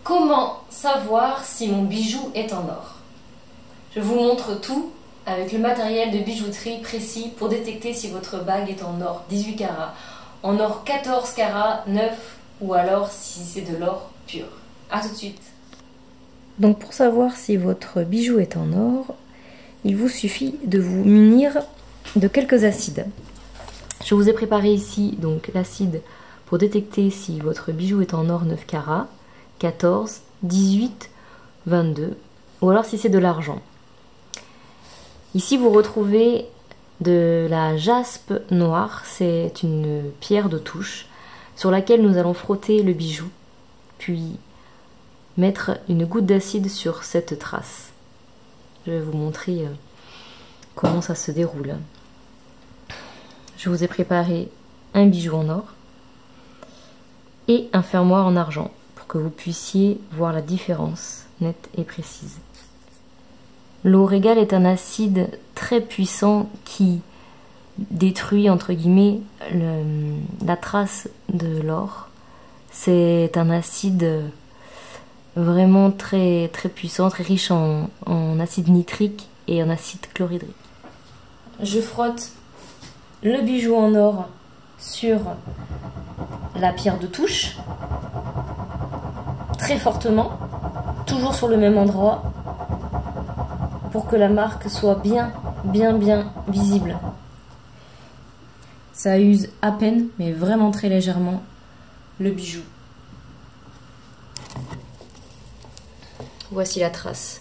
Comment savoir si mon bijou est en or? Je vous montre tout avec le matériel de bijouterie précis pour détecter si votre bague est en or 18 carats, en or 14 carats, 9 ou alors si c'est de l'or pur. A tout de suite. Donc pour savoir si votre bijou est en or, il vous suffit de vous munir de quelques acides. Je vous ai préparé ici donc l'acide pour détecter si votre bijou est en or 9 carats, 14, 18, 22 ou alors si c'est de l'argent. Ici vous retrouvez de la jaspe noire, c'est une pierre de touche sur laquelle nous allons frotter le bijou, puis mettre une goutte d'acide sur cette trace. Je vais vous montrer comment ça se déroule. Je vous ai préparé un bijou en or et un fermoir en argent pour que vous puissiez voir la différence nette et précise. L'eau régale est un acide très puissant qui détruit entre guillemets la trace de l'or. C'est un acide vraiment très puissant, très riche en acide nitrique et en acide chlorhydrique. Je frotte le bijou en or sur la pierre de touche, très fortement, toujours sur le même endroit, pour que la marque soit bien visible. Ça use à peine, mais vraiment très légèrement, le bijou. Voici la trace.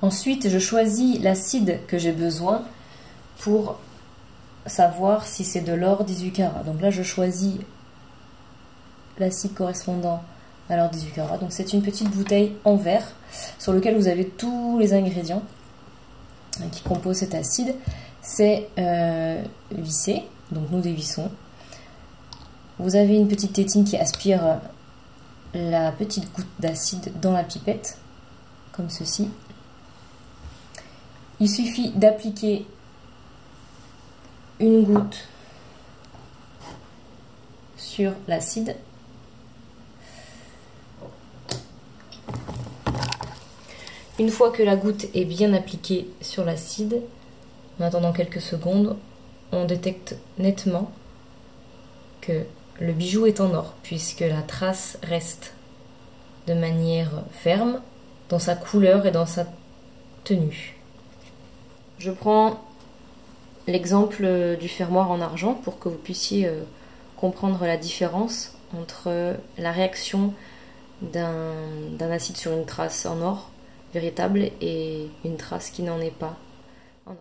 Ensuite, je choisis l'acide que j'ai besoin pour savoir si c'est de l'or 18 carats. Donc là, je choisis l'acide correspondant à l'or 18 carats. Donc c'est une petite bouteille en verre sur laquelle vous avez tous les ingrédients qui composent cet acide. C'est vissé, donc nous dévissons. Vous avez une petite tétine qui aspire la petite goutte d'acide dans la pipette, comme ceci. Il suffit d'appliquer une goutte sur l'acide. Une fois que la goutte est bien appliquée sur l'acide, en attendant quelques secondes, on détecte nettement que le bijou est en or, puisque la trace reste de manière ferme dans sa couleur et dans sa tenue. Je prends l'exemple du fermoir en argent pour que vous puissiez comprendre la différence entre la réaction d'un acide sur une trace en or véritable et une trace qui n'en est pas en or.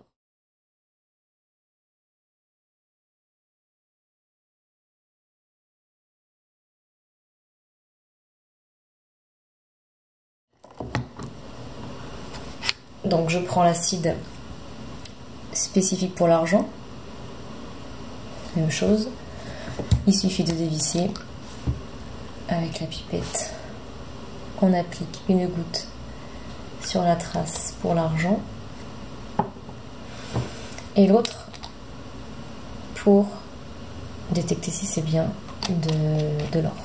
Donc je prends l'acide spécifique pour l'argent, même chose, il suffit de dévisser avec la pipette, on applique une goutte sur la trace pour l'argent et l'autre pour détecter si c'est bien de l'or.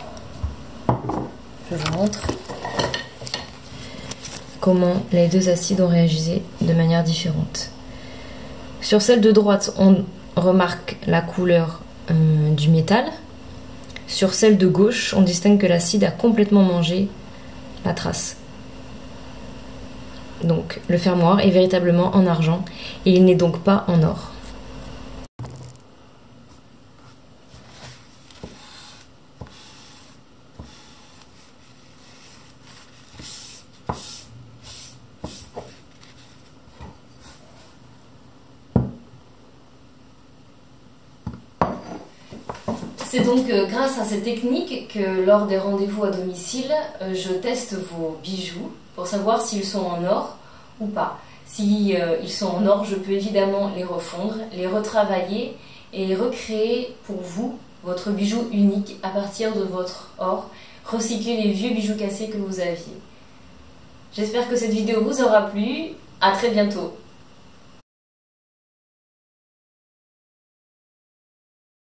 Je vous montre comment les deux acides ont réagi de manière différente. Sur celle de droite, on remarque la couleur du métal. Sur celle de gauche, on distingue que l'acide a complètement mangé la trace. Donc le fermoir est véritablement en argent et il n'est donc pas en or. C'est donc grâce à cette technique que lors des rendez-vous à domicile, je teste vos bijoux pour savoir s'ils sont en or ou pas. Si ils sont en or, je peux évidemment les refondre, les retravailler et recréer pour vous votre bijou unique à partir de votre or, recycler les vieux bijoux cassés que vous aviez. J'espère que cette vidéo vous aura plu. À très bientôt.